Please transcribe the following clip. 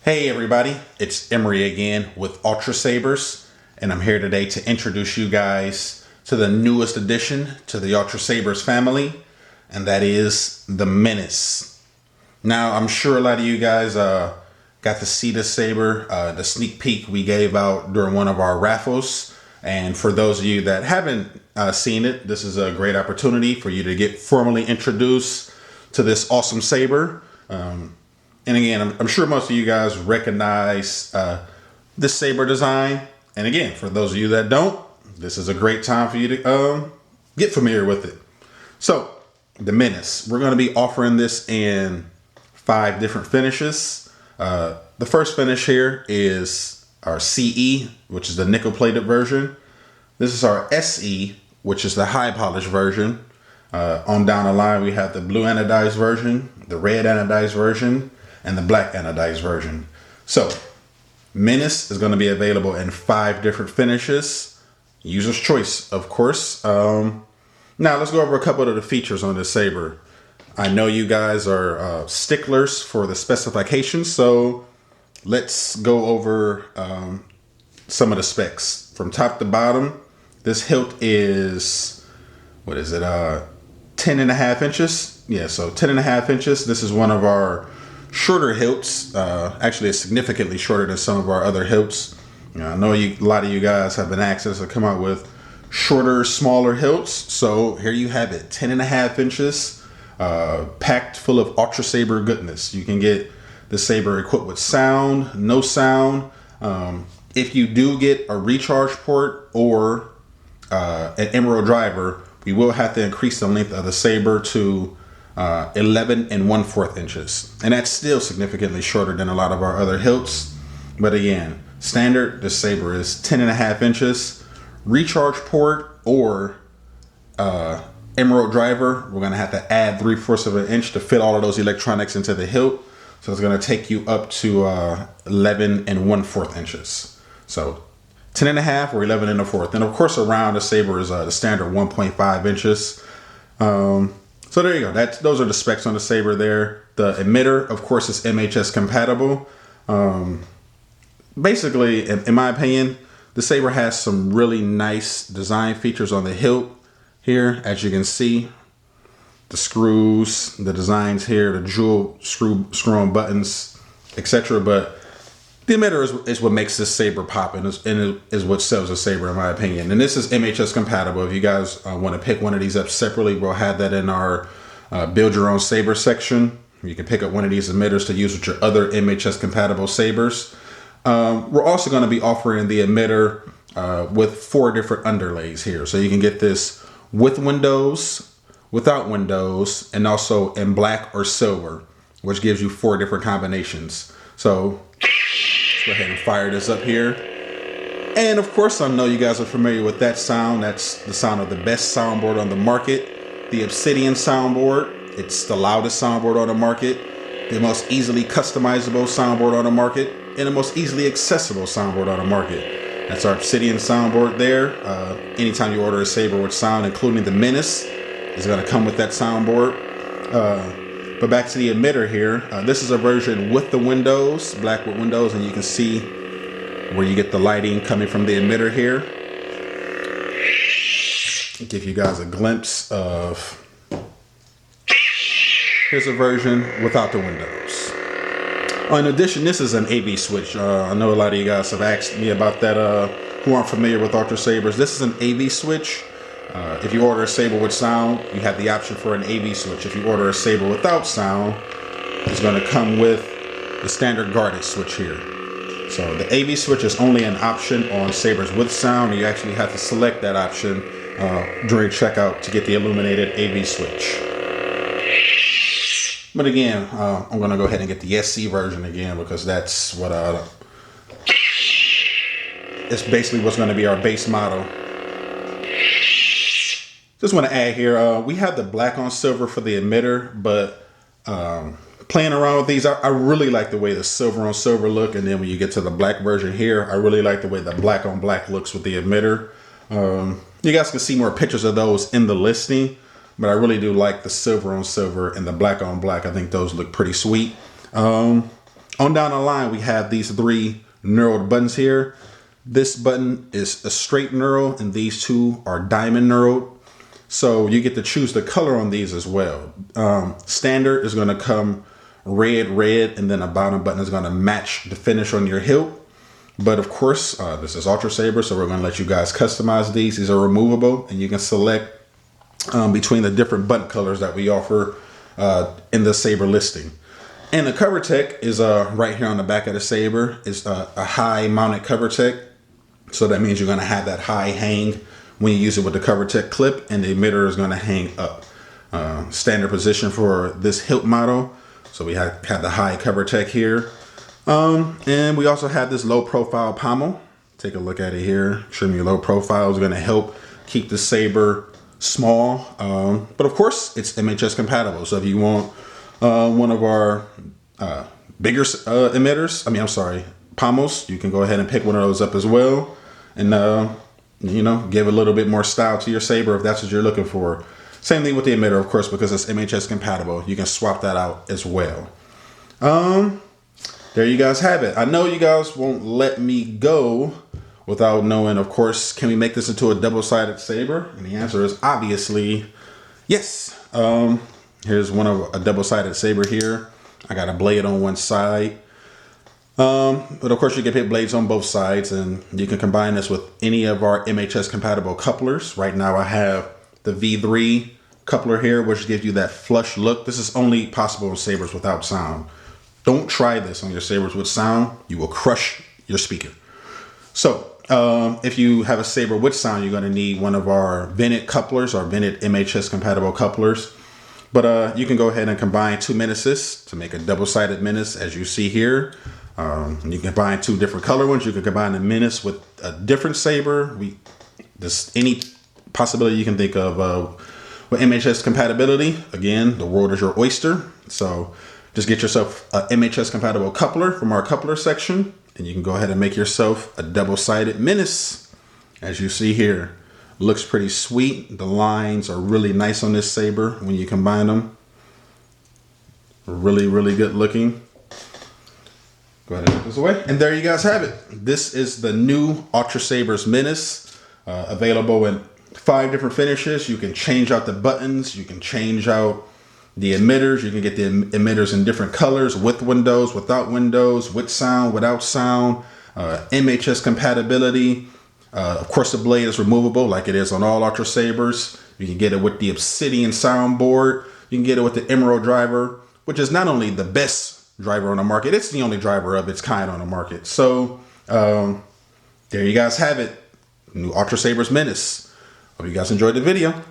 Hey everybody, it's Emery again with Ultrasabers, and I'm here today to introduce you guys to the newest addition to the Ultrasabers family, and that is the Menace. Now, I'm sure a lot of you guys got to see this saber, the sneak peek we gave out during one of our raffles, and for those of you that haven't seen it, this is a great opportunity for you to get formally introduced to this awesome saber. And again, I'm sure most of you guys recognize this saber design. And again, for those of you that don't, this is a great time for you to get familiar with it. So, the Menace. We're going to be offering this in 5 different finishes. The first finish here is our CE, which is the nickel-plated version. This is our SE, which is the high-polished version. On down the line, we have the blue anodized version, the red anodized version, and the black anodized version. So, Menace is going to be available in 5 different finishes. User's choice, of course. Now, let's go over a couple of the features on this saber. I know you guys are sticklers for the specifications, so let's go over some of the specs. From top to bottom, this hilt is, 10.5 inches? Yeah, so 10.5 inches. This is one of our shorter hilts. Actually, it's significantly shorter than some of our other hilts. I know a lot of you guys have been asked us to come out with shorter, smaller hilts. So here you have it, 10.5 inches, packed full of Ultrasaber goodness. You can get the saber equipped with sound, no sound. If you do get a recharge port or an emerald driver, we will have to increase the length of the saber to 11 1/4 inches. And that's still significantly shorter than a lot of our other hilts. But again, standard, this saber is 10.5 inches. Recharge port or emerald driver, we're going to have to add 3/4 of an inch to fit all of those electronics into the hilt. So it's going to take you up to 11 1/4 inches. So 10.5 or 11 1/4. And of course, around the saber is the standard 1.5 inches. So there you go. Those are the specs on the saber there. The emitter, of course, is MHS compatible. Basically, in my opinion, the saber has some really nice design features on the hilt here. As you can see, the screws, the designs here, the jewel screw-on buttons, etc. But the emitter is what makes this saber pop and is what sells the saber, in my opinion. And this is MHS compatible. If you guys want to pick one of these up separately, we'll have that in our build your own saber section. You can pick up one of these emitters to use with your other MHS compatible sabers. We're also going to be offering the emitter with 4 different underlays here. So you can get this with windows, without windows, and also in black or silver, which gives you 4 different combinations. So go ahead and fire this up here. And of course, I know you guys are familiar with that sound. That's the sound of the best soundboard on the market, the Obsidian soundboard. It's the loudest soundboard on the market, the most easily customizable soundboard on the market, and the most easily accessible soundboard on the market. That's our Obsidian soundboard there. Anytime you order a saber with sound, including the Menace, is going to come with that soundboard. But back to the emitter here. This is a version with the windows, black with windows, and you can see where you get the lighting coming from the emitter here. I'll give you guys a glimpse of. Here's a version without the windows. In addition, this is an AV switch. I know a lot of you guys have asked me about that who aren't familiar with Ultrasabers. This is an AV switch. If you order a saber with sound, you have the option for an AV switch. If you order a saber without sound, it's going to come with the standard guarded switch here. So the AV switch is only an option on sabers with sound. You actually have to select that option during checkout to get the illuminated AV switch. But again, I'm going to go ahead and get the SC version again because that's what it's basically what's going to be our base model. Just want to add here, we have the black on silver for the emitter, but playing around with these, I really like the way the silver on silver look. And then when you get to the black version here, I really like the way the black on black looks with the emitter. You guys can see more pictures of those in the listing, but I really do like the silver on silver and the black on black. I think those look pretty sweet. On down the line, we have these 3 knurled buttons here. This button is a straight knurl, and these 2 are diamond knurled. So you get to choose the color on these as well. Standard is going to come red, and then the bottom button is going to match the finish on your hilt. But of course, this is Ultra Saber, so we're going to let you guys customize these. These are removable, and you can select between the different button colors that we offer in the Saber listing. And the cover tech is right here on the back of the Saber. It's a high mounted cover tech. So that means you're going to have that high hang when you use it with the cover tech clip, and the emitter is going to hang up. Standard position for this hilt model. So we have the high cover tech here. And we also have this low profile pommel. Take a look at it here. Trim your low profile is going to help keep the Saber small. But of course, it's MHS compatible. So if you want one of our bigger pommels, you can go ahead and pick one of those up as well, and you know, give a little bit more style to your Saber if that's what you're looking for. Same thing with the emitter, of course, because it's MHS compatible. You can swap that out as well. There you guys have it. I know you guys won't let me go without knowing, of course, can we make this into a double-sided Saber? And the answer is obviously yes. Here's one of a double-sided Saber here. I got a blade on one side. But of course you can pick blades on both sides, and you can combine this with any of our MHS compatible couplers. Right now I have the V3 coupler here, which gives you that flush look. This is only possible on Sabers without sound. Don't try this on your Sabers with sound. You will crush your speaker. So if you have a Saber with sound, you're going to need one of our vented couplers, or vented MHS compatible couplers. But you can go ahead and combine 2 Menaces to make a double-sided Menace, as you see here. You can combine 2 different color ones. You can combine the Menace with a different Saber. There's any possibility you can think of with MHS compatibility. Again, the world is your oyster. So just get yourself a MHS compatible coupler from our coupler section, and you can go ahead and make yourself a double-sided Menace, as you see here. Looks pretty sweet. The lines are really nice on this Saber when you combine them. Really, really good looking. Go ahead and put this away. And there you guys have it. This is the new Ultrasabers Menace, available in 5 different finishes. You can change out the buttons. You can change out the emitters. You can get the emitters in different colors, with windows, without windows, with sound, without sound, MHS compatibility. Of course, the blade is removable like it is on all Ultra Sabers. You can get it with the Obsidian Soundboard. You can get it with the Emerald driver, which is not only the best driver on the market, it's the only driver of its kind on the market. So there you guys have it. New Ultrasabers Menace. Hope you guys enjoyed the video.